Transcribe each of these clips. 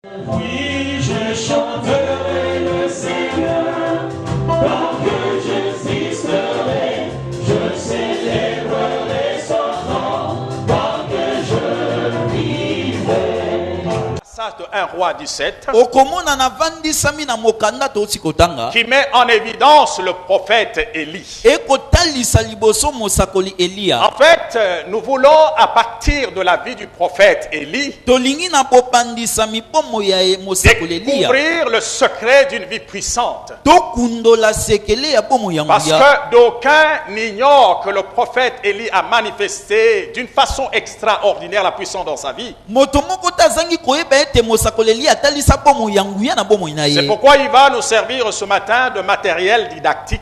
Oui, je chanterai le Seigneur, tant que j'existerai, je célébrerai son nom, tant que je vivrai. Passage de 1 Roi 17 qui qui met en évidence le prophète Élie. En fait, nous voulons, à partir de la vie du prophète Élie, découvrir le secret d'une vie puissante. Parce que d'aucuns n'ignorent que le prophète Élie a manifesté d'une façon extraordinaire la puissance dans sa vie. C'est pourquoi il va nous servir ce matin de matériel didactique.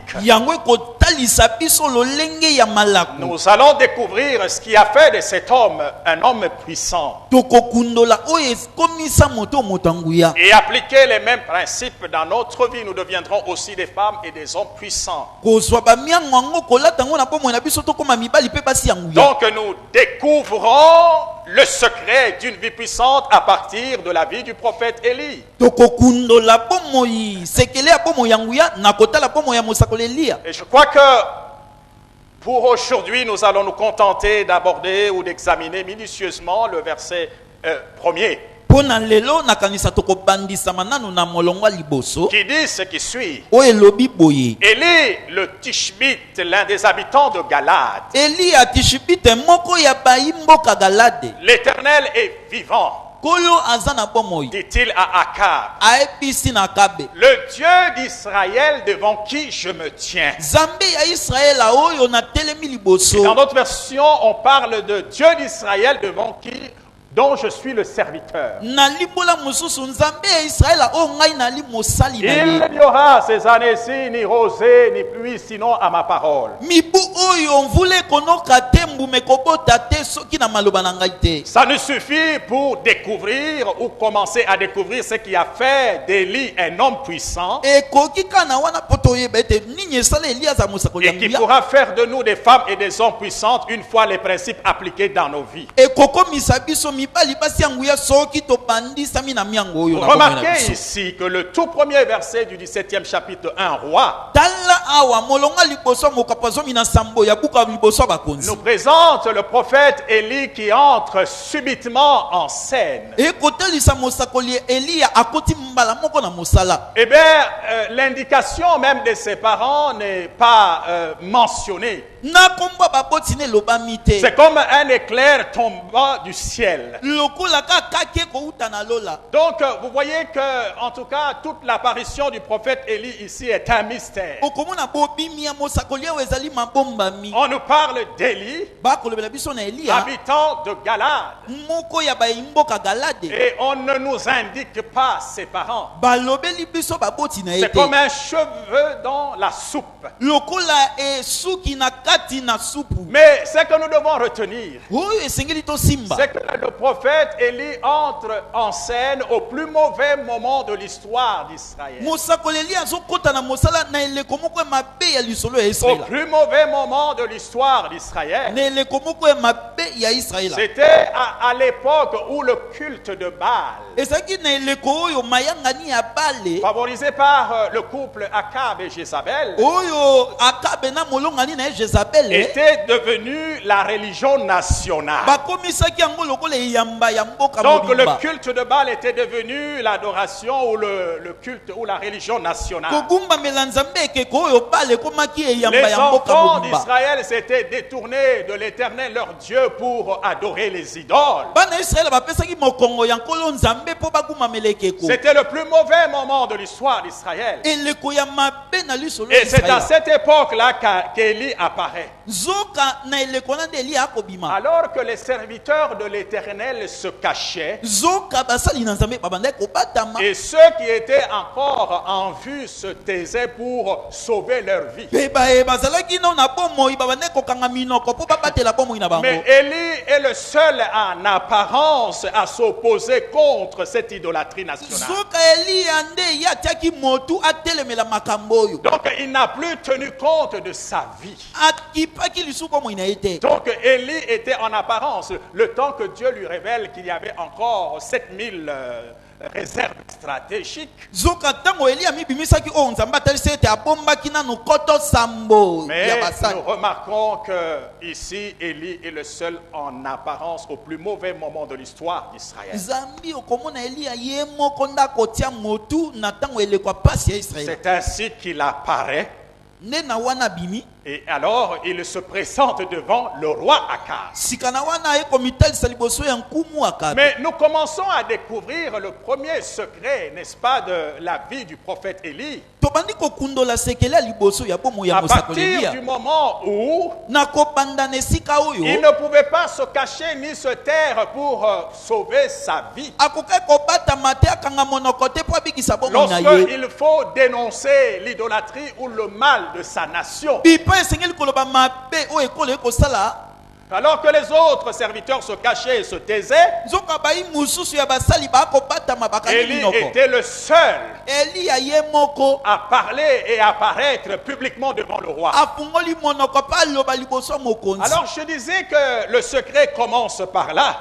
Nous allons découvrir ce qui a fait de cet homme un homme puissant. Et appliquer les mêmes principes dans notre vie, nous deviendrons aussi des femmes et des hommes puissants. Donc nous découvrons le secret d'une vie puissante à partir de la vie du prophète Élie. Et je crois que pour aujourd'hui, nous allons nous contenter d'aborder ou d'examiner minutieusement le verset premier, qui dit ce qui suit. Élie, le Tishbite, l'un des habitants de Galade. L'Éternel est vivant, dit-il à Akab, le Dieu d'Israël devant qui je me tiens. Et dans d'autres versions, on parle de Dieu d'Israël devant qui dont je suis le serviteur. Il n'y aura ces années-ci ni rosée ni pluie sinon à ma parole. Ça ne suffit pour découvrir ou commencer à découvrir ce qui a fait d'Élie un homme puissant et qui pourra faire de nous des femmes et des hommes puissantes une fois les principes appliqués dans nos vies. Remarquez ici que le tout premier verset du 17e chapitre de 1 Roi nous présente le prophète Élie qui entre subitement en scène. Eh bien, l'indication même de ses parents n'est pas mentionnée. C'est comme un éclair tombant du ciel. Donc, vous voyez que, en tout cas, toute l'apparition du prophète Élie ici est un mystère. On nous parle d'Élie, habitant de Galade, et on ne nous indique pas ses parents. C'est comme un cheveu dans la soupe. Mais ce que nous devons retenir, c'est que le prophète Élie entre en scène au plus mauvais moment de l'histoire d'Israël. Au plus mauvais moment de l'histoire d'Israël. C'était à l'époque où le culte de Baal, favorisé par le couple Akab et Jézabel, était devenu la religion nationale. Donc le culte de Baal était devenu l'adoration ou le culte ou la religion nationale. Les enfants d'Israël s'étaient détournés de l'Éternel leur Dieu pour adorer les idoles. C'était le plus mauvais moment de l'histoire d'Israël. Et c'est à cette époque-là qu'Élie apparaît. Alors que les serviteurs de l'Éternel se cachaient, et ceux qui étaient encore en vue se taisaient pour sauver leur vie. Mais Élie est le seul en apparence à s'opposer contre cette idolâtrie nationale. Donc il n'a plus tenu compte de sa vie. Donc Élie était en apparence, le temps que Dieu lui révèle qu'il y avait encore 7000 réserve stratégique. Mais nous remarquons que ici, Élie est le seul en apparence au plus mauvais moment de l'histoire d'Israël. C'est ainsi qu'il apparaît. Et alors, il se présente devant le roi Akaz. Mais nous commençons à découvrir le premier secret, n'est-ce pas, de la vie du prophète Élie. À partir du moment où il ne pouvait pas se cacher ni se taire pour sauver sa vie. Lorsqu'il faut dénoncer l'idolâtrie ou le mal de sa nation, alors que les autres serviteurs se cachaient et se taisaient, Élie était le seul à parler et à apparaître publiquement devant le roi. Alors je disais que le secret commence par là.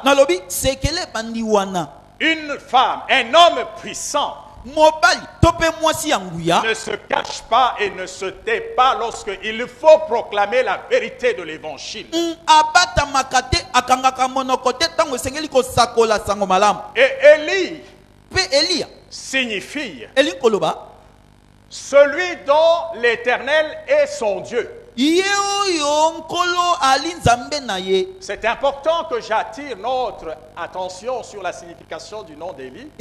Une femme, un homme puissant ne se cache pas et ne se tait pas lorsqu'il faut proclamer la vérité de l'évangile. Et Élie signifie celui dont l'Éternel est son Dieu. C'est important que j'attire notre attention sur la signification du nom d'Élie.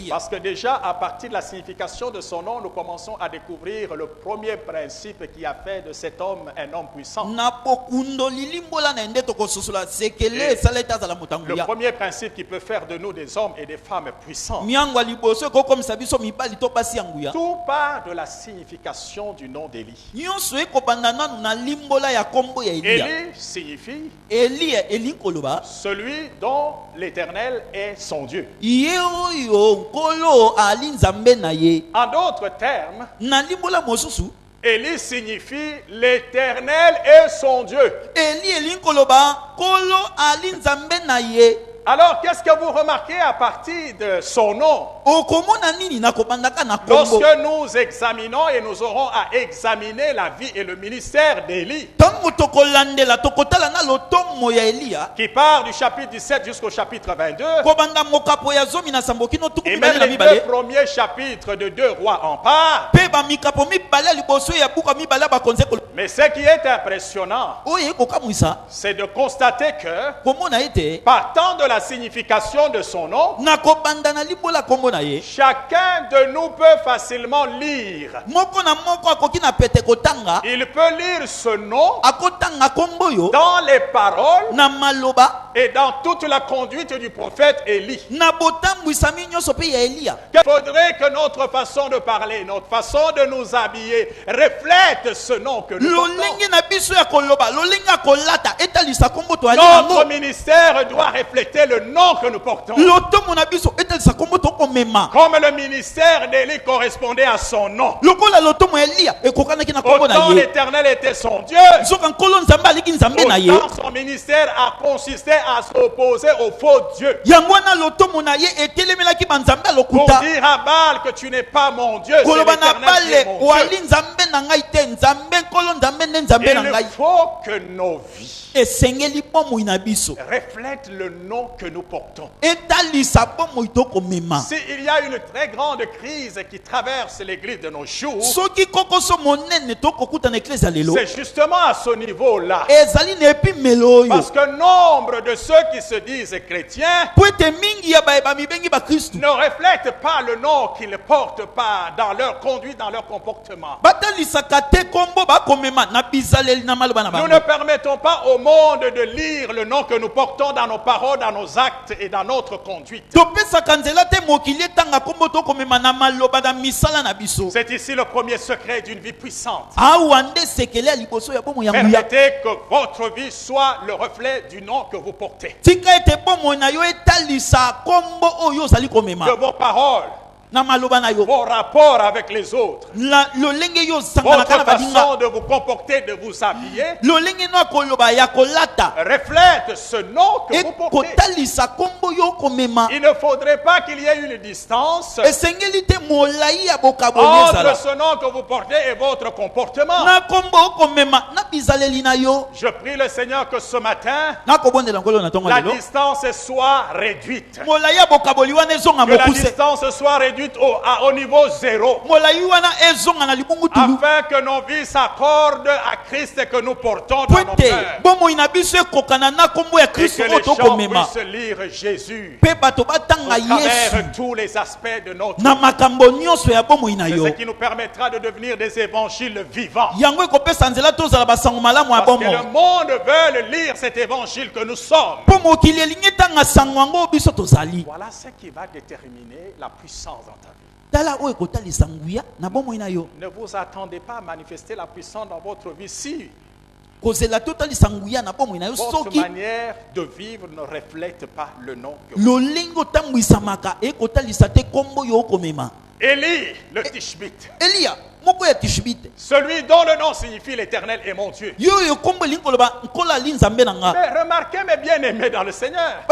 Parce que déjà, à partir de la signification de son nom, nous commençons à découvrir le premier principe qui a fait de cet homme un homme puissant. Le premier principe qui peut faire de nous des hommes et des femmes puissants. Tout part de la signification du nom d'Élie. Élie signifie celui dont l'Éternel est son Dieu. En d'autres termes, Élie signifie l'Éternel est son Dieu. Alors, qu'est-ce que vous remarquez à partir de son nom? Lorsque nous examinons et nous aurons à examiner la vie et le ministère d'Élie, qui part du chapitre 17 jusqu'au chapitre 22, et même les deux premiers chapitres de 2 rois en parlent. Mais ce qui est impressionnant, c'est de constater que, partant de la signification de son nom, chacun de nous peut facilement lire. Il peut lire ce nom dans les paroles et dans toute la conduite du prophète Élie. Il faudrait que notre façon de parler, notre façon de nous habiller reflète ce nom que nous portons. Notre ministère doit refléter le nom que nous portons. Comme le ministère d'Élie correspondait à son nom. Autant l'Éternel était son Dieu, autant son ministère a consisté à s'opposer au faux Dieu. Pour dire à Baal que tu n'es pas mon Dieu, c'est l'Éternel qui est mon Dieu. Il faut que nos vies reflète le nom que nous portons. S'il y a une très grande crise qui traverse l'église de nos jours, c'est justement à ce niveau-là. Parce que nombre de ceux qui se disent chrétiens ne reflètent pas le nom qu'ils portent pas dans leur conduite, dans leur comportement. Nous ne permettons pas au monde de lire le nom que nous portons dans nos paroles, dans nos actes et dans notre conduite. C'est ici le premier secret d'une vie puissante. Permettez que votre vie soit le reflet du nom que vous portez. Que vos paroles vos rapports avec les autres, votre façon de vous comporter, de vous habiller, reflète ce nom que vous portez. Il ne faudrait pas qu'il y ait une distance entre ce nom que vous portez et votre comportement. Je prie le Seigneur que ce matin, la distance soit réduite. Que la distance soit réduite au niveau zéro. Afin que nos vies s'accordent à Christ et que nous portons dans nos cœurs. Et que les gens puissent lire Jésus à travers tous les aspects de notre vie. C'est ce qui nous permettra de devenir des évangiles vivants. Parce que le monde veut lire cet évangile que nous sommes. Voilà ce qui va déterminer la puissance dans ta vie. Ne vous attendez pas à manifester la puissance dans votre vie si votre manière de vivre ne reflète pas le nom que vous avez. Élie, le Tishbite, celui dont le nom signifie l'Éternel est mon Dieu. Mais remarquez, mes bien-aimés dans le Seigneur,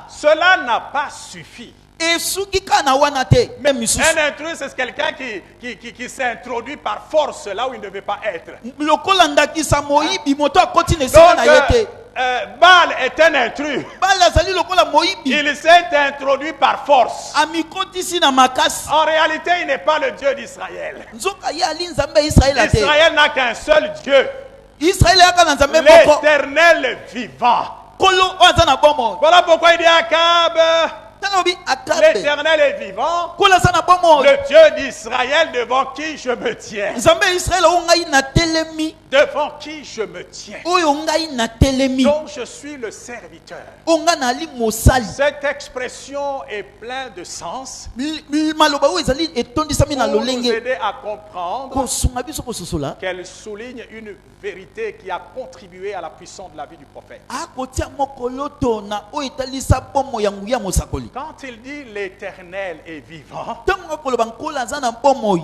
cela n'a pas suffi. Un intrus, c'est quelqu'un qui s'introduit par force là où il ne devait pas être. Donc, Baal est un intrus. Il s'est introduit par force. En réalité, il n'est pas le Dieu d'Israël. Israël n'a qu'un seul Dieu, l'Éternel vivant. Voilà pourquoi il dit à Akab, l'Éternel est vivant, le Dieu d'Israël devant qui je me tiens. Devant qui je me tiens. Donc je suis le serviteur. Cette expression est pleine de sens pour nous aider à comprendre qu'elle souligne une vérité qui a contribué à la puissance de la vie du prophète. Quand il dit l'Éternel est vivant,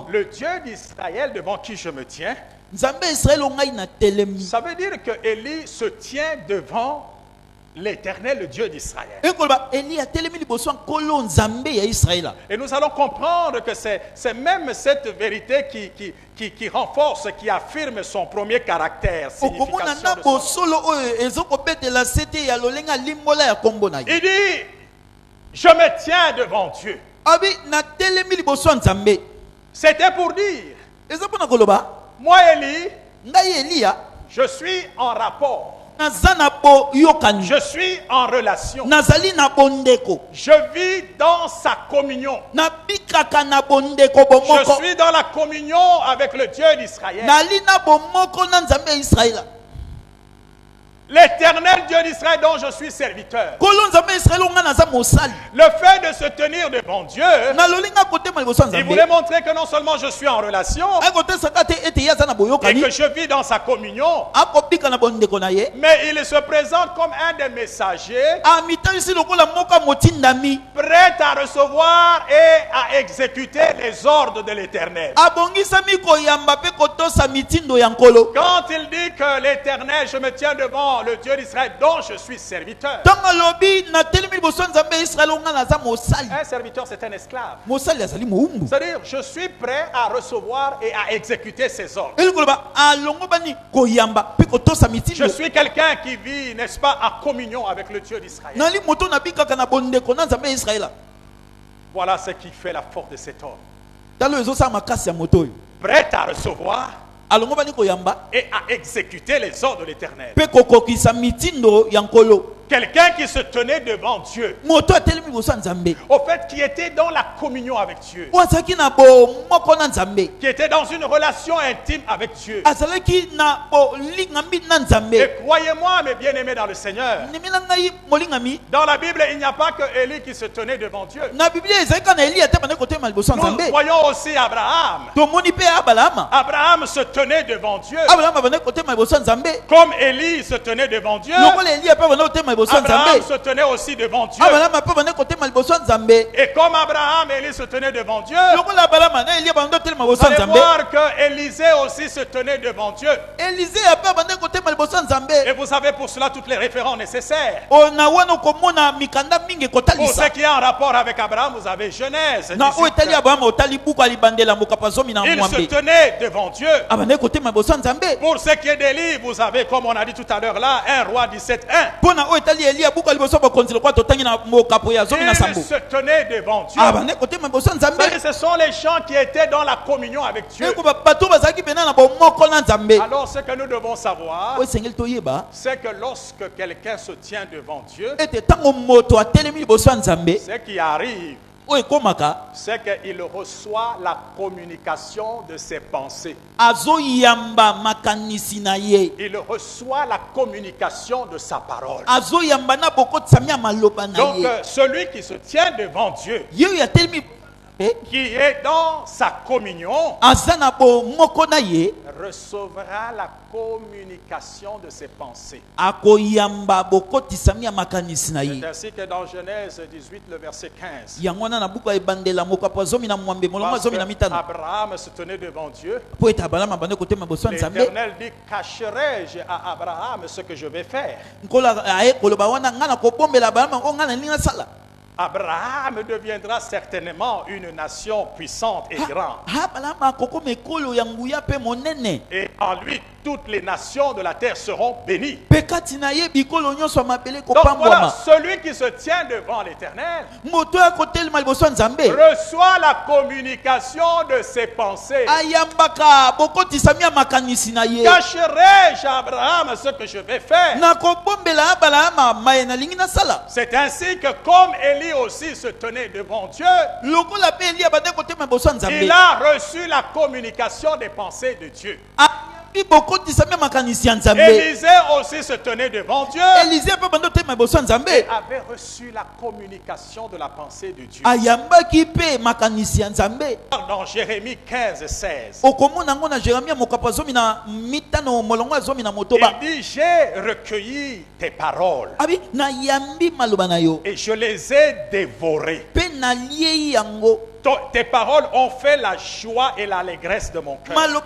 le Dieu d'Israël devant qui je me tiens, ça veut dire que Élie se tient devant l'Éternel, le Dieu d'Israël. Et nous allons comprendre que c'est même cette vérité qui renforce, qui affirme son premier caractère, signification de son nom. Il dit, je me tiens devant Dieu. C'était pour dire, moi Élie, je suis en rapport. Je suis en relation. Je vis dans sa communion. Je suis dans la communion avec le Dieu d'Israël. L'Éternel Dieu d'Israël dont je suis serviteur. Le fait de se tenir devant Dieu, il voulait montrer que non seulement je suis en relation et que je vis dans sa communion, mais il se présente comme un des messagers prêt à recevoir et à exécuter les ordres de l'Éternel. Quand il dit que l'Éternel, je me tiens devant le Dieu d'Israël dont je suis serviteur. Un serviteur, c'est un esclave. C'est-à-dire, je suis prêt à recevoir et à exécuter ses ordres. Je suis quelqu'un qui vit, n'est-ce pas, en communion avec le Dieu d'Israël. Voilà ce qui fait la force de cet homme. Prêt à recevoir et à exécuter les ordres de l'Éternel. Quelqu'un qui se tenait devant Dieu, au fait, qui était dans la communion avec Dieu, qui était dans une relation intime avec Dieu. Et croyez-moi, mes bien-aimés dans le Seigneur, dans la Bible, il n'y a pas que Élie qui se tenait devant Dieu. Nous voyons aussi Abraham. Abraham se tenait devant Dieu, comme Élie se tenait devant Dieu. Abraham se tenait aussi devant Dieu. Et comme Abraham et Élie se tenaient devant Dieu, vous allez voir que Élisée aussi se tenait devant Dieu. Et vous avez pour cela toutes les références nécessaires. Pour ce qui est en rapport avec Abraham, vous avez Genèse 18. Il se tenait devant Dieu. Pour ce qui est d'Élie, vous avez, comme on a dit tout à l'heure là, 1 Roi 17:1. Il se tenait devant Dieu. Ce sont les gens qui étaient dans la communion avec Dieu. Alors ce que nous devons savoir, c'est que lorsque quelqu'un se tient devant Dieu, ce qui arrive, c'est qu'il reçoit la communication de ses pensées. Il reçoit la communication de sa parole. Donc celui qui se tient devant Dieu, qui est dans sa communion, recevra la communication de ses pensées. C'est ainsi que dans Genèse 18, le verset 15, Abraham se tenait devant Dieu. L'Éternel dit: cacherai-je à Abraham ce que je vais faire? Abraham deviendra certainement une nation puissante et grande. Et en lui, toutes les nations de la terre seront bénies. Donc voilà, celui qui se tient devant l'Éternel reçoit la communication de ses pensées. Cacherai-je à Abraham ce que je vais faire? C'est ainsi que comme Élie aussi se tenait devant Dieu, il a reçu la communication des pensées de Dieu. Élisée aussi se tenait devant Dieu et avait reçu la communication de la pensée de Dieu. Dans Jérémie 15:16, il dit: j'ai recueilli tes paroles et je les ai dévorées. Tes paroles ont fait la joie et l'allégresse de mon cœur. Donc,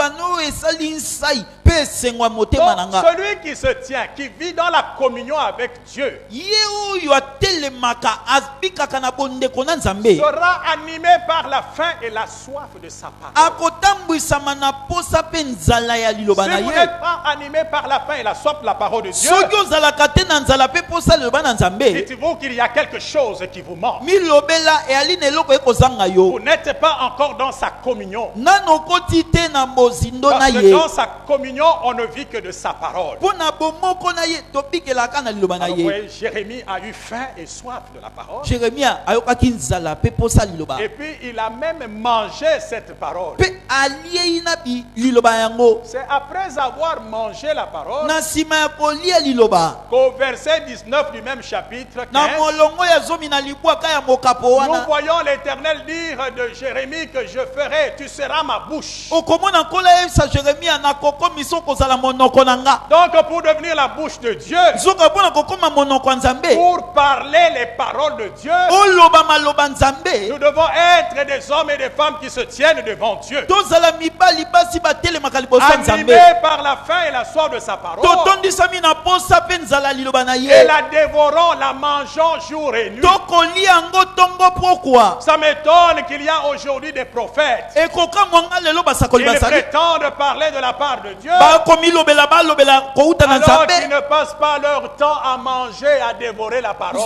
celui qui se tient, qui vit dans la communion avec Dieu, sera animé par la faim et la soif de sa parole. Si vous n'êtes pas animé par la faim et la soif de la parole de Dieu, dites-vous qu'il y a quelque chose qui vous manque. Vous n'êtes pas encore dans sa communion. Parce que dans sa communion, on ne vit que de sa parole. Alors, Jérémie a eu faim et soif de la parole. Et puis il a même mangé cette parole. C'est après avoir mangé la parole qu'au verset 19 du même chapitre 15, nous voyons l'Éternel dire de Jérémie que je ferai, tu seras ma bouche. Donc pour devenir la bouche de Dieu, pour parler les paroles de Dieu, nous devons être des hommes et des femmes qui se tiennent devant Dieu, animés par la faim et la soif de sa parole, et la dévorant, la mangeant jour et nuit. Ça m'étonne qu'il y a aujourd'hui des prophètes qui prétendent parler de la part de Dieu, alors qu'ils ne passent pas leur temps à manger, à dévorer la parole. Et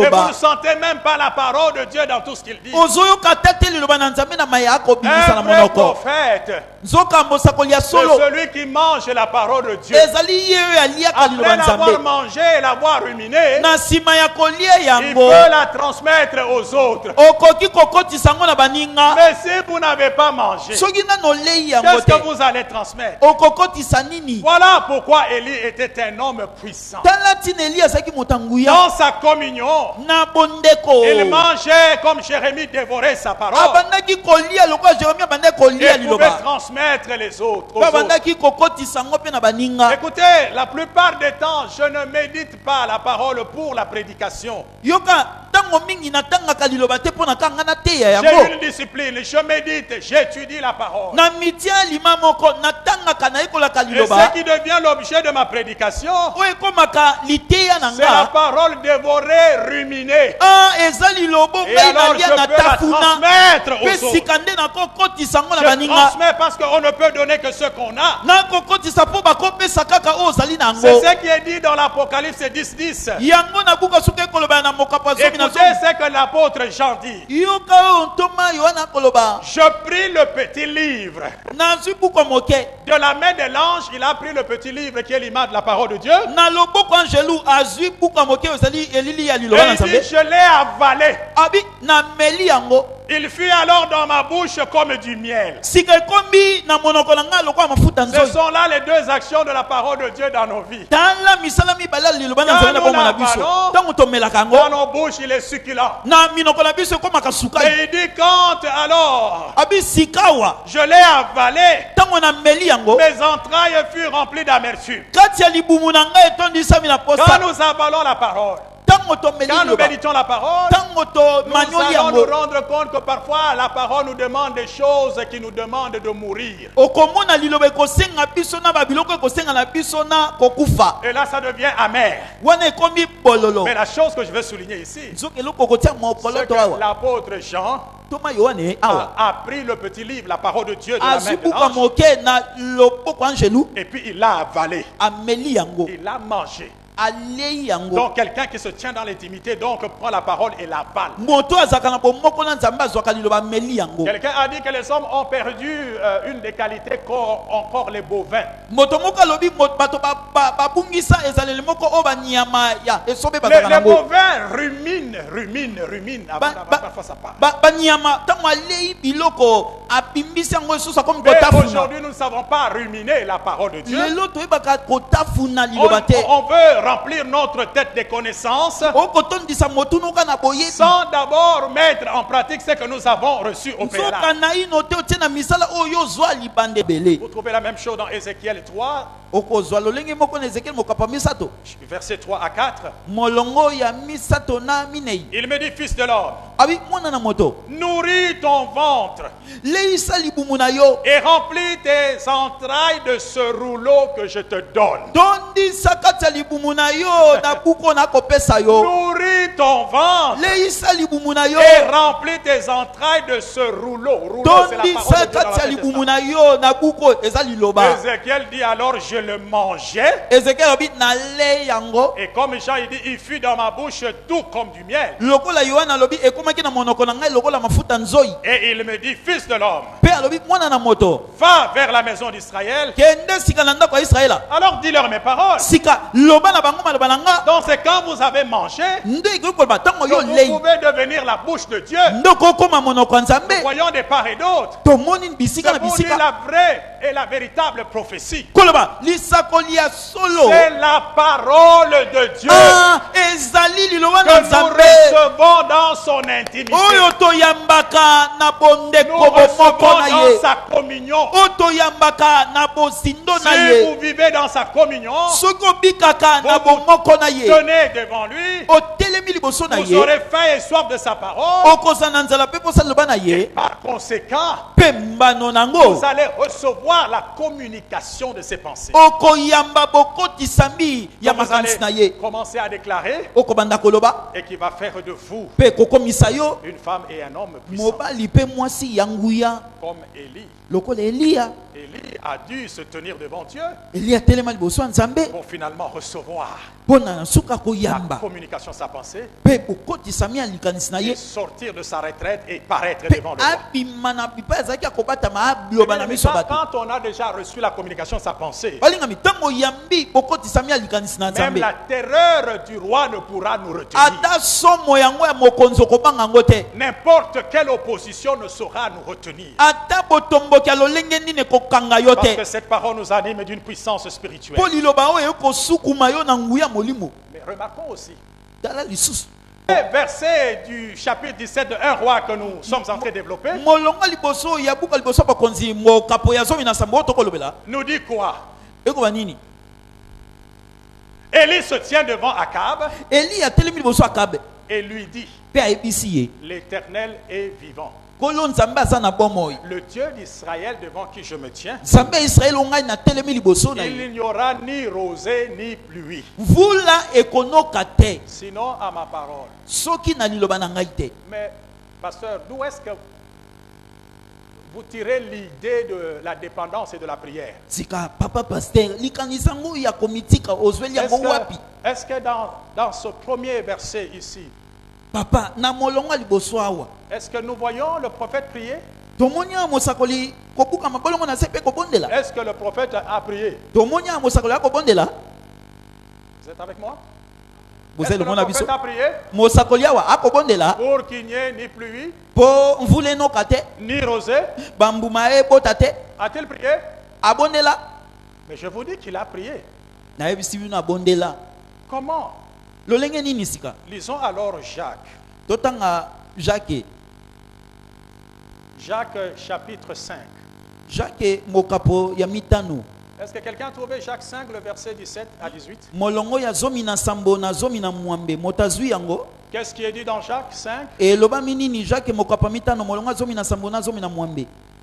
vous ne sentez même pas la parole de Dieu dans tout ce qu'il dit. Un vrai prophète, c'est celui qui mange la parole de Dieu. Après l'avoir mangé et l'avoir ruminé, il peut la transmettre aux autres. Mais si vous n'avez pas mangé, qu'est-ce que vous allez transmettre? Voilà pourquoi Élie était un homme puissant. Dans sa communion, il mangeait comme Jérémie dévorait sa parole. Il pouvait transmettre les autres. Écoutez, la plupart des temps, je ne médite pas la parole pour la prédication. J'ai une discipline, je médite, j'étudie la parole. Et ce qui devient l'objet de ma prédication, c'est la parole dévorée, ruminée. Et alors je peux la transmettre aux autres. Je transmets parce qu'on ne peut donner que ce qu'on a. C'est ce qui est dit dans l'Apocalypse 10:10. Écoutez ce que l'apôtre Jean dit. Je pris le petit livre. De la main de l'ange, il a pris le petit livre qui est l'image de la parole de Dieu. Et il dit, je l'ai avalé. Il fut alors dans ma bouche comme du miel. Ce sont là les deux actions de la parole de Dieu dans nos vies. Quand nous l'avalons, dans nos bouches, il est succulent. Et il dit, quand alors je l'ai avalé, mes entrailles furent remplies d'amertume. Quand nous avalons la parole, quand nous méditons la parole, nous allons nous rendre compte que parfois la parole nous demande des choses qui nous demandent de mourir. Et là ça devient amer. Mais la chose que je veux souligner ici, c'est que l'apôtre Jean a pris le petit livre, la parole de Dieu de la main de l'ange, et puis il l'a avalé. Il l'a mangé. Donc quelqu'un qui se tient dans l'intimité donc prend la parole et la balle. Quelqu'un a dit que les hommes ont perdu une des qualités qu'ont les bovins. Les bovins ruminent parfois ça part. Mais aujourd'hui nous ne savons pas ruminer la parole de Dieu. On veut remplir notre tête de connaissances sans d'abord mettre en pratique ce que nous avons reçu au préalable. Vous trouvez la même chose dans Ézéchiel 3, versets 3 à 4. Il me dit, fils de l'homme, nourris ton ventre et remplis tes entrailles de ce rouleau que je te donne. Nourris ton ventre et remplis tes entrailles de ce rouleau. Rouleau, c'est la parole de Dieu dans Ézéchiel dit alors je le mangeais. Et comme Jean il dit, il fut dans ma bouche tout comme du miel. Et il me dit, fils de l'homme, va vers la maison d'Israël. Alors dis-leur mes paroles. Donc c'est quand vous avez mangé que vous pouvez devenir la bouche de Dieu. Nous voyons de part et d'autre. C'est pour dire la vraie et la véritable prophétie. C'est la parole de Dieu que nous recevons dans son intimité. Nous recevons dans sa communion. Si vous vivez dans sa communion, vous tenez devant lui, vous aurez faim et soif de sa parole, et par conséquent vous allez recevoir la communication de ses pensées. Donc vous allez commencer à déclarer et qui va faire de vous une femme et un homme puissants comme Élie. Élie a dû se tenir devant Dieu pour finalement recevoir la communication de sa pensée et sortir de sa retraite et paraître devant le roi. Quand on a déjà reçu la communication de sa pensée, même la terreur du roi ne pourra nous retenir. N'importe quelle opposition ne saura nous retenir. Parce que cette parole nous anime d'une puissance spirituelle. Mais remarquons aussi Verset du chapitre 17 de 1 roi que nous sommes en train de développer nous dit quoi? Élie se tient devant Akab et lui dit: l'Éternel est vivant, le Dieu d'Israël devant qui je me tiens, il n'y aura ni rosée ni pluie, sinon à ma parole. Mais pasteur, d'où est-ce que vous tirez l'idée de la dépendance et de la prière? Est-ce que dans ce premier verset ici, est-ce que nous voyons le prophète prier? Est-ce que le prophète a prié? Vous êtes avec moi? Est-ce que le prophète a prié pour qu'il n'y ait ni pluie ni rosée? A-t-il prié? Mais je vous dis qu'il a prié. Comment? Lisons alors Jacques. Jacques chapitre 5. Est-ce que quelqu'un a trouvé Jacques 5, le verset 17 à 18? Qu'est-ce qui est dit dans Jacques 5?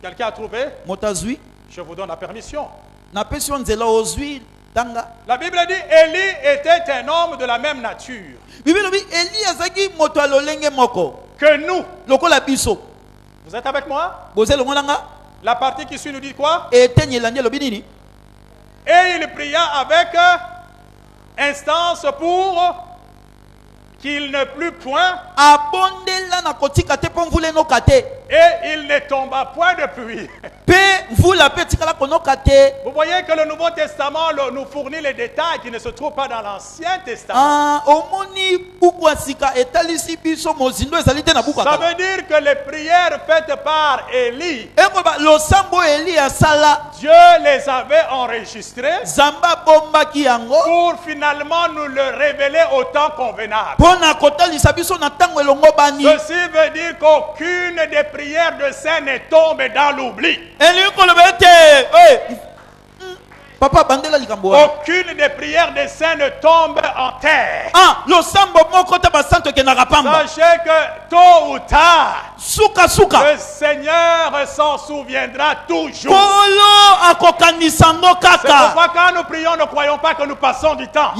Quelqu'un a trouvé? Je vous donne la permission. La Bible dit Élie était un homme de la même nature que nous. Vous êtes avec moi? La partie qui suit nous dit quoi? Et il pria avec instance pour qu'il ne plût point, et il ne tomba point de pluie. Vous voyez que le Nouveau Testament nous fournit les détails qui ne se trouvent pas dans l'Ancien Testament. Ça veut dire que les prières faites par Élie, Dieu les avait enregistrées pour finalement nous le révéler au temps convenable. Ceci veut dire qu'aucune des prières de saints ne tombe dans l'oubli. Aucune des prières des saints ne tombe en terre. Sachez que tôt ou tard, le Seigneur s'en souviendra toujours. C'est pourquoi quand nous prions, ne croyons pas que nous passons du temps.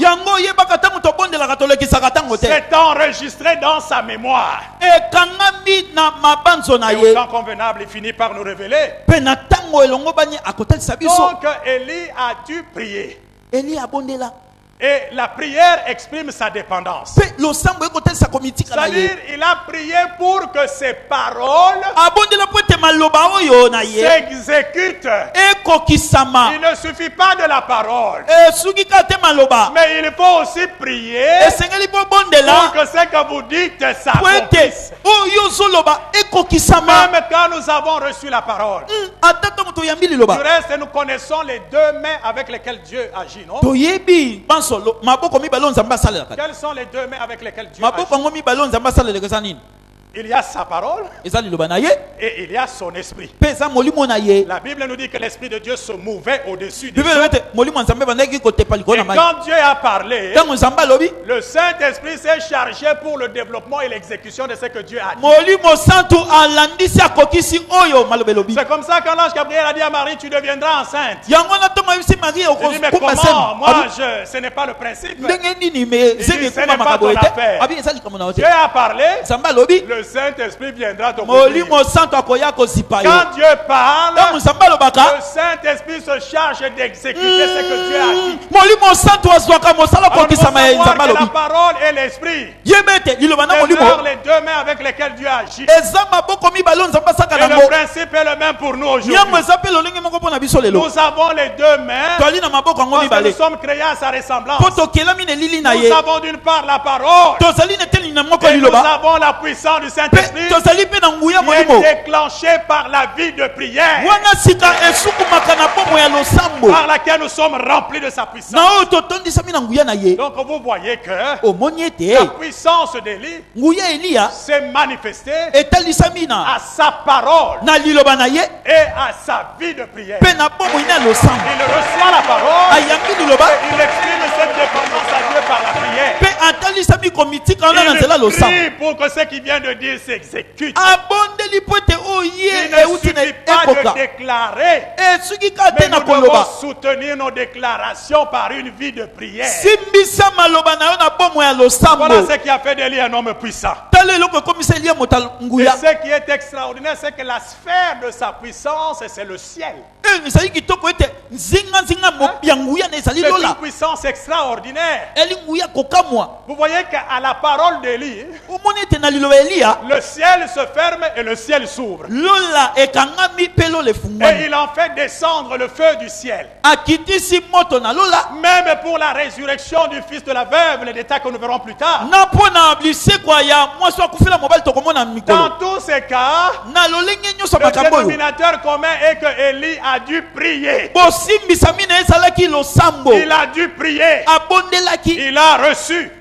C'est enregistré dans sa mémoire. Et au temps convenable, il finit par nous révéler. Donc Élie a dû prier. Et la prière exprime sa dépendance. C'est-à-dire, il a prié pour que ses paroles s'exécutent. Il ne suffit pas de la parole, mais il faut aussi prier pour que ce que vous dites s'accomplisse. Même quand nous avons reçu la parole. Du reste, nous connaissons les deux mains avec lesquelles Dieu agit, non? Quelles sont les deux mains avec lesquelles Dieu agit? Il y a sa parole et il y a son esprit. La Bible nous dit que l'esprit de Dieu se mouvait au-dessus des choses. Et quand Dieu a parlé, le Saint-Esprit s'est chargé pour le développement et l'exécution de ce que Dieu a dit. C'est comme ça quand l'ange Gabriel a dit à Marie, tu deviendras enceinte. Il dit, mais comment? Moi, ce n'est pas le principe. Il dit, ce n'est pas ton affaire. Dieu a parlé, le Saint-Esprit viendra te conduire. Quand Dieu parle, le Saint-Esprit se charge d'exécuter ce que Dieu a dit. Alors nous savons que la parole et l'esprit demeurent les deux mains avec lesquelles Dieu agit. Et le principe est le même pour nous aujourd'hui. Nous avons les deux mains parce que nous sommes créés à sa ressemblance. Nous avons d'une part la parole et nous avons la puissance du Saint-Esprit qui est déclenchée par la vie de prière, par laquelle nous sommes remplis de sa puissance. Donc vous voyez que la puissance d'Élie s'est manifestée à sa parole et à sa vie de prière. Il reçoit la parole et il exprime cette dépendance à Dieu par la prière. Il prie pour que ce qu'il vient de dire s'exécute. Il ne suffit pas de déclarer, mais nous devons soutenir nos déclarations par une vie de prière. Voilà ce qui a fait d'Élie un homme puissant. Et ce qui est extraordinaire, c'est que la sphère de sa puissance, c'est le ciel. C'est une puissance extraordinaire. Vous voyez qu'à la parole d'Élie, le ciel se ferme et le ciel s'ouvre. Et il en fait descendre le feu du ciel. Même pour la résurrection du fils de la veuve, les détails que nous verrons plus tard. Dans tous ces cas, le dénominateur commun est que Élie a dû prier. Il a dû prier. Il a reçu.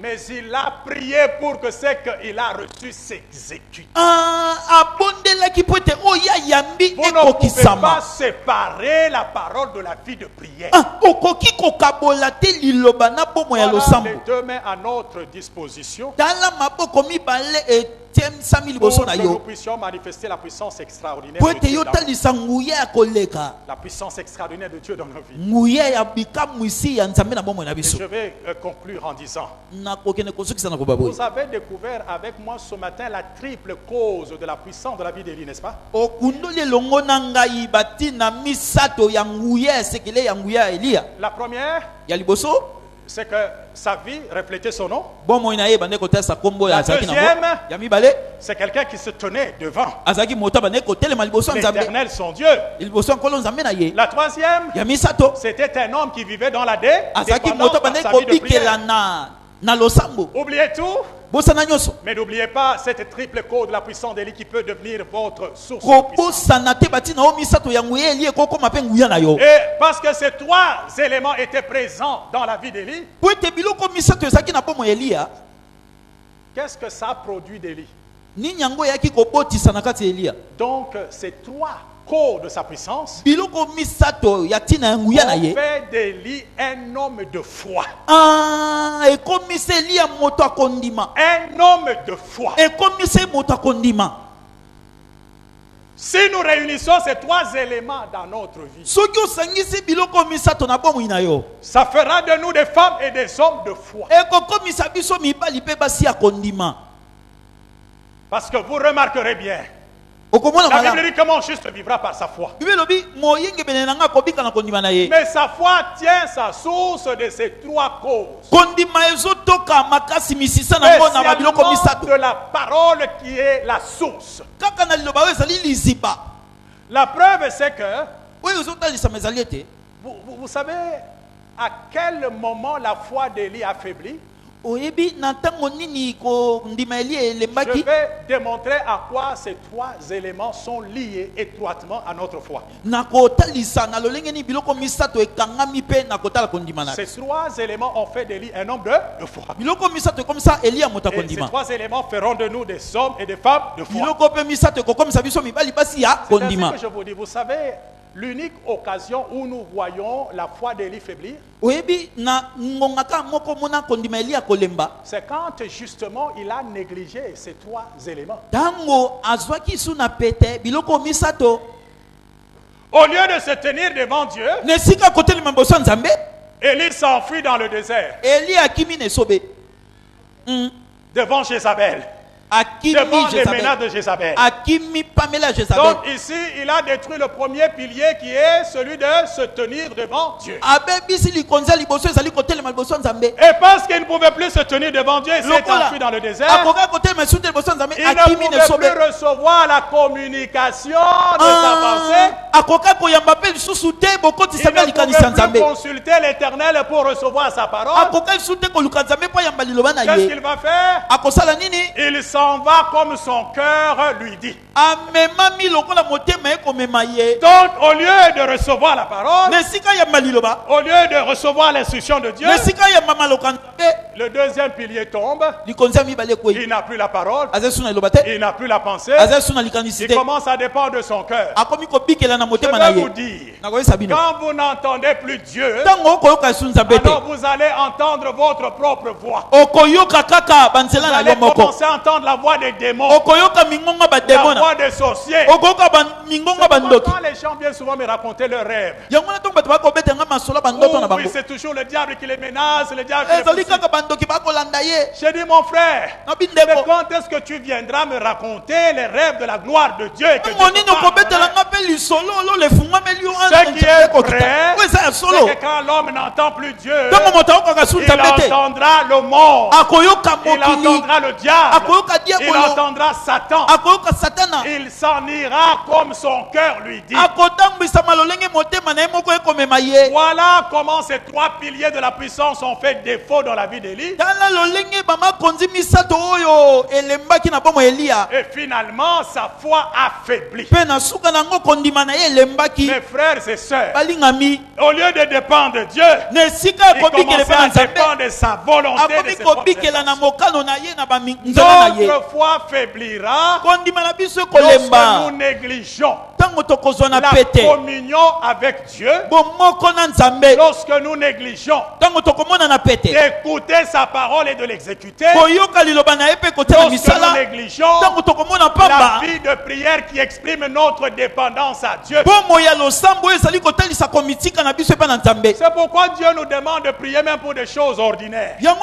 Mais il a prié pour que ce qu'il a reçu s'exécute. Vous ne pouvez pas séparer la parole de la vie de prière. Voilà les deux mains à notre disposition pour que nous puissions manifester la puissance extraordinaire de Dieu dans nos vies. La puissance extraordinaire de Dieu dans nos vies. Et je vais conclure en disant, vous avez découvert avec moi ce matin la triple cause de la puissance de la vie d'Élie, n'est-ce pas? La première, c'est que sa vie reflétait son nom. La deuxième, c'est quelqu'un qui se tenait devant l'Éternel son Dieu. La troisième, c'était un homme qui vivait dans la dépendance par sa vie de prière. Oubliez tout, mais n'oubliez pas cette triple cause de la puissance d'Élie qui peut devenir votre source de puissance. Et parce que ces trois éléments étaient présents dans la vie d'Élie, qu'est-ce que ça a produit d'Élie? Donc ces trois causes de sa puissance ont fait d'Élie un homme de foi. Un homme de foi. Si nous réunissons ces trois éléments dans notre vie, ça fera de nous des femmes et des hommes de foi. Parce que vous remarquerez bien, la Bible dit que mon juste vivra par sa foi. Mais sa foi tient sa source de ces trois causes. Et c'est de la parole qui est la source. La preuve, c'est que vous savez à quel moment la foi d'Élie affaiblit? Je vais démontrer à quoi ces trois éléments sont liés étroitement à notre foi. Ces trois éléments ont fait d'Élie un homme de foi. Et ces trois éléments feront de nous des hommes et des femmes de foi. C'est ainsi que je vous dis, vous savez, l'unique occasion où nous voyons la foi d'Élie faiblir, c'est quand justement il a négligé ces trois éléments. Au lieu de se tenir devant Dieu, Élie s'enfuit dans le désert. Devant Jézabel. Devant les menaces de Jézabel. Donc ici, il a détruit le premier pilier qui est celui de se tenir devant Dieu. Et parce qu'il ne pouvait plus se tenir devant Dieu, il s'est enfui dans le désert. Il ne pouvait plus recevoir la communication de sa pensée. Il ne pouvait plus consulter l'Éternel pour recevoir sa parole. Qu'est-ce qu'il va faire? Il s'en s'en va comme son cœur lui dit. Donc, au lieu de recevoir la parole, au lieu de recevoir l'instruction de Dieu, le deuxième pilier tombe. Il n'a plus la parole. Il n'a plus la pensée. Il commence à dépendre de son cœur. Je vais vous dire, quand vous n'entendez plus Dieu, alors vous allez entendre votre propre voix. Vous allez commencer à entendre la voix des démons, la voix des sorciers. Quand les gens viennent souvent me raconter leurs rêves, oui, c'est toujours le diable qui les menace, le diable qui les poursuit. J'ai dit, mon frère, mais quand est-ce que tu viendras me raconter les rêves de la gloire de Dieu et que ce qui est vrai, c'est que quand l'homme n'entend plus Dieu, il entendra le monde, il entendra le diable, il entendra Satan, il s'en ira comme son cœur lui dit. Voilà comment ces trois piliers de la puissance ont fait défaut dans la vie d'Élie. Et finalement, sa foi affaiblit. Mes frères et sœurs, au lieu de dépendre de Dieu, il commençait à dépendre de sa volonté, de ses propres efforts. Notre foi faiblira lorsque nous négligeons la communion avec Dieu, lorsque nous négligeons d'écouter sa parole et de l'exécuter, lorsque nous négligeons la vie de prière qui exprime notre dépendance à Dieu. C'est pourquoi Dieu nous demande de prier même pour des choses ordinaires. Parce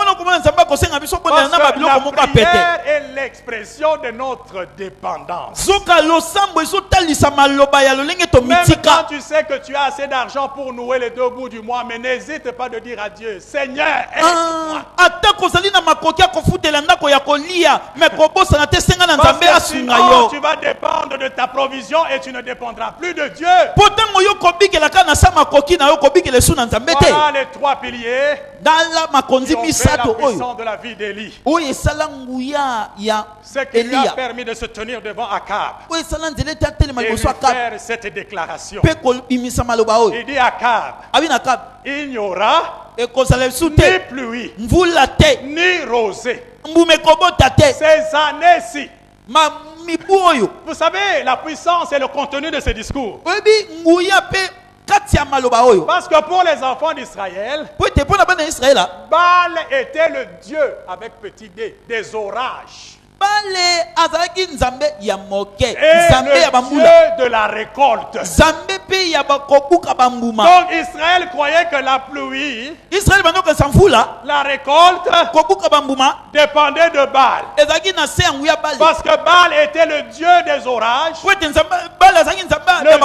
que la prière est l'expression de notre dépendance. Même quand tu sais que tu as assez d'argent pour nouer les deux bouts du mois, mais n'hésite pas de dire à Dieu, Seigneur, aide-moi. Parce que sinon, tu vas dépendre de ta provision et tu ne dépendras plus de Dieu. Voilà les trois piliers qui ont fait la puissance de la vie d'Élie. Ce qui lui a permis de se tenir devant Akab et lui faire cette déclaration. Il dit à Akab, il n'y aura ni pluie, ni rosée. Ces années-ci. Vous savez, la puissance et le contenu de ce discours. Parce que pour les enfants d'Israël, Baal était le Dieu avec petit d des orages. Et le Dieu de la récolte. Donc Israël croyait que la pluie, la récolte, dépendait de Baal. Parce que Baal était le Dieu des orages, le Dieu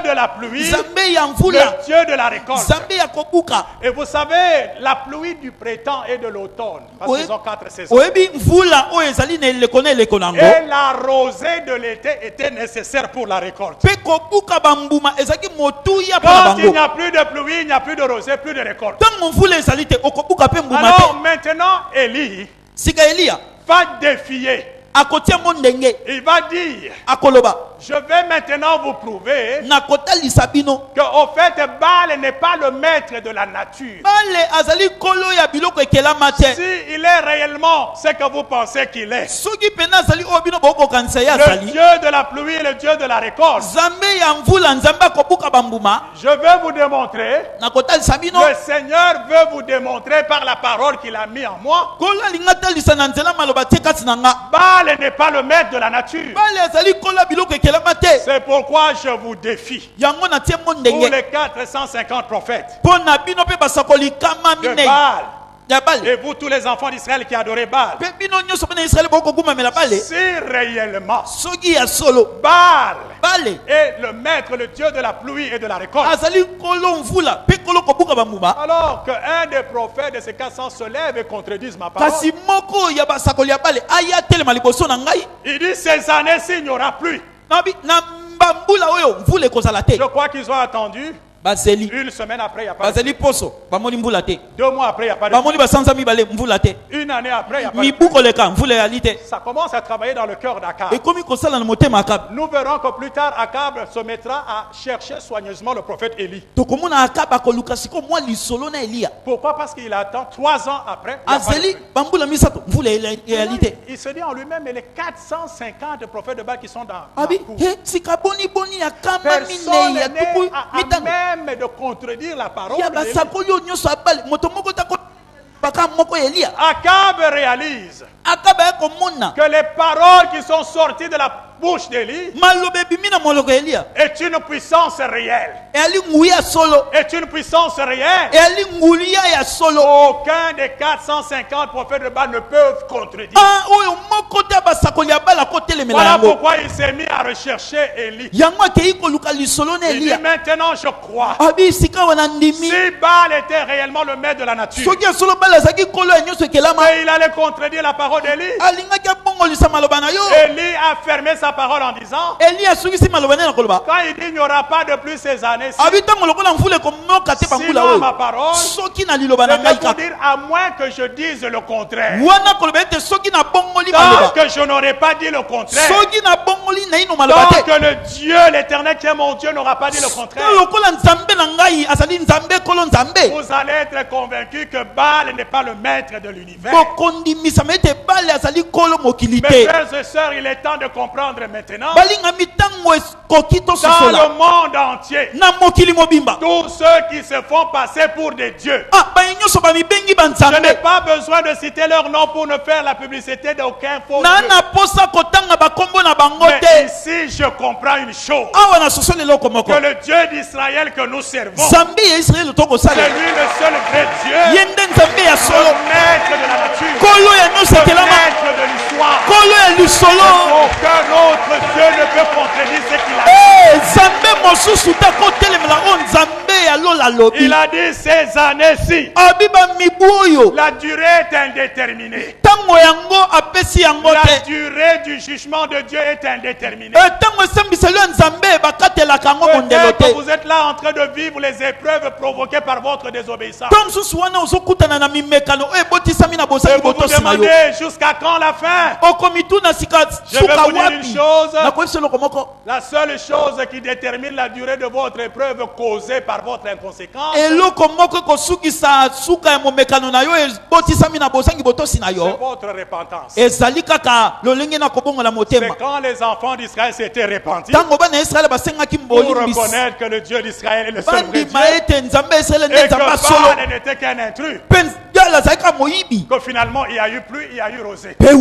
de la pluie, le Dieu de la récolte. Et vous savez, la pluie du printemps et de l'automne, parce qu'ils ont 4 saisons. Et la rosée de l'été était nécessaire pour la récolte. Quand il n'y a plus de pluie, il n'y a plus de rosée, plus de récolte. Alors maintenant, Élie va défier. Il va dire, je vais maintenant vous prouver qu'au fait, Baal n'est pas le maître de la nature. Si il est réellement ce que vous pensez qu'il est, le Dieu de la pluie et le Dieu de la récolte, je vais vous démontrer, le Seigneur veut vous démontrer par la parole qu'il a mis en moi, Baal n'est pas le maître de la nature. C'est pourquoi je vous défie. Pour les 450 prophètes de Baal, et vous tous les enfants d'Israël qui adorez Baal, si réellement Baal est le maître, le Dieu de la pluie et de la récolte, alors qu'un des prophètes de ces 400 se lève et contredise ma parole, il dit ces années-ci il n'y aura plus. Je crois qu'ils ont attendu Une semaine après, il n'y a pas de pluie. 2 mois après, il n'y a pas de pluie. Une année après, il n'y a pas de pluie. Ça commence à travailler dans le cœur d'Akab. Nous verrons que plus tard, Akab se mettra à chercher soigneusement le prophète Élie. Pourquoi? Parce qu'il attend 3 ans après. Il se dit en lui-même, mais les 450 prophètes de Baal qui sont dans la cour, personne n'est à même de contredire la parole d'Élie. Akab réalise que les paroles qui sont sorties de la bouche d'Élie est une puissance réelle. Est une puissance réelle. Aucun des 450 prophètes de Baal ne peuvent contredire. Voilà pourquoi il s'est mis à rechercher Élie. Il dit maintenant je crois. Si Baal était réellement le maître de la nature, mais il allait contredire la parole d'Élie. Élie a fermé sa parole en disant, quand il dit il n'y aura pas de plus ces années-ci, sinon ma parole, c'est pour dire à moins que je dise le contraire. Tant que je n'aurai pas dit le contraire, tant que le Dieu, l'éternel qui est mon Dieu, n'aura pas dit le contraire, vous allez être convaincus que Baal n'est pas le maître de l'univers. Mes frères et sœurs, il est temps de comprendre maintenant, dans le monde entier, tous ceux qui se font passer pour des dieux, je n'ai pas besoin de citer leur nom pour ne faire la publicité d'aucun faux Dieu. Mais ici je comprends une chose, que le Dieu d'Israël que nous servons, c'est lui le seul vrai Dieu, le maître de la nature, le maître de l'histoire. Aucun autre Dieu ne peut contredire ce qu'il a dit. Il a dit ces années-ci, la durée est indéterminée. La durée du jugement de Dieu est indéterminée. Peut-être que vous êtes là en train de vivre les épreuves provoquées par votre désobéissance. Et vous vous demandez jusqu'à quand la fin? Je vais vous dire une chose. La seule chose qui détermine la durée de votre épreuve causée par votre inconséquence, c'est votre repentance. C'est quand les enfants d'Israël s'étaient repentis pour reconnaître que le Dieu d'Israël est le seul vrai Dieu et que Baal n'était qu'un intrus, que finalement il y a eu pluie, il y a eu rosée. Donc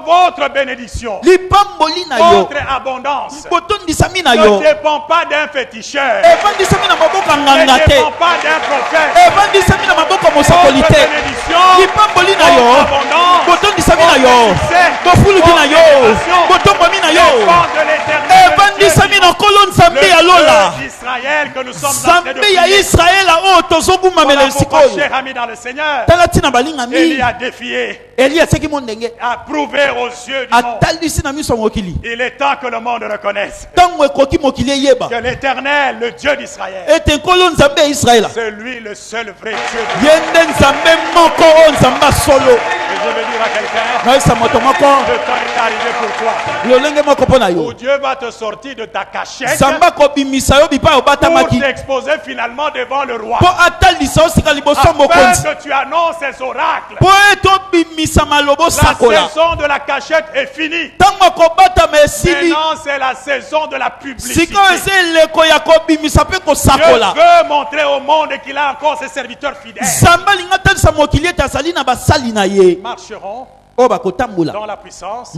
votre bénédiction, votre abondance ne dépend pas d'un féticheur, ne dépend pas d'un prophète. Votre bénédiction, votre abondance, votre succès, votre dépend de l'éternel d'Israël que nous sommes en train de prier. Voilà pourquoi, cher ami dans le Seigneur, Élie a défié, a prouvé aux yeux du monde. Il est temps que le monde reconnaisse que l'Éternel, le Dieu d'Israël, c'est lui le seul vrai Dieu. Et je veux dire à quelqu'un, le temps est arrivé pour toi, où Dieu va te sortir de ta cachette pour t'exposer finalement devant le roi, afin que tu annonces ces oracles. La saison de la cachette est finie. Maintenant c'est la saison de la publicité. Dieu veut montrer au monde qu'il a encore ses serviteurs fidèles. Marcheront dans la puissance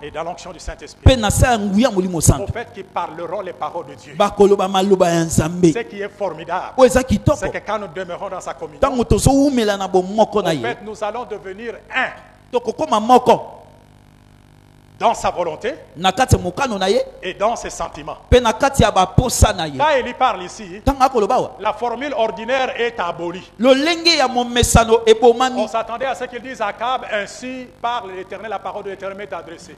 et dans l'onction du Saint-Esprit. Prophètes qui parleront les paroles de Dieu. Ce qui est formidable, c'est que quand nous demeurons dans sa communion, en fait, nous allons devenir un dans sa volonté et dans ses sentiments. Quand il parle ici, la formule ordinaire est abolie. On s'attendait à ce qu'il dise à Akab, ainsi parle l'Éternel, la parole de l'Éternel m'est adressée.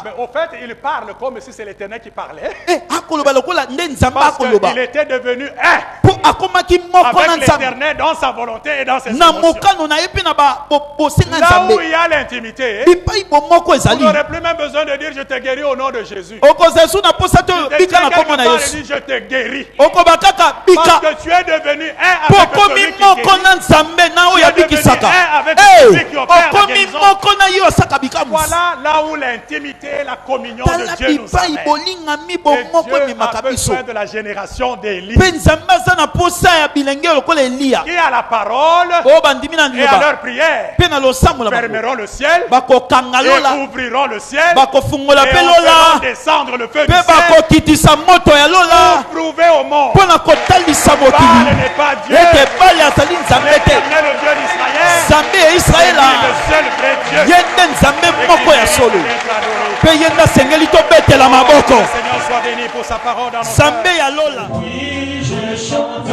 Mais au fait, il parle comme si c'est l'Éternel qui parlait. Parce qu'il était devenu un avec l'Éternel dans sa volonté et dans ses émotions. Là où il y a l'intimité, vous n'aurez plus même besoin de dire je te guéris au nom de Jésus. Je te guéris. Parce que tu es devenu un avec celui qui guérit. Tu es devenu un avec celui qui opère la guérison. Voilà là où l'intimité et la communion de Dieu nous amènent. Et Dieu a besoin de la génération d'Élie qui à la parole et à leur prière fermeront le ciel et ouvriront le ciel et feront descendre le feu du ciel pour prouver au monde Baal n'est pas Dieu, l'Éternel, le Dieu d'Israël, est le seul vrai Dieu. Que le Seigneur soit béni pour sa parole dans nos cœurs. Oui, je chante.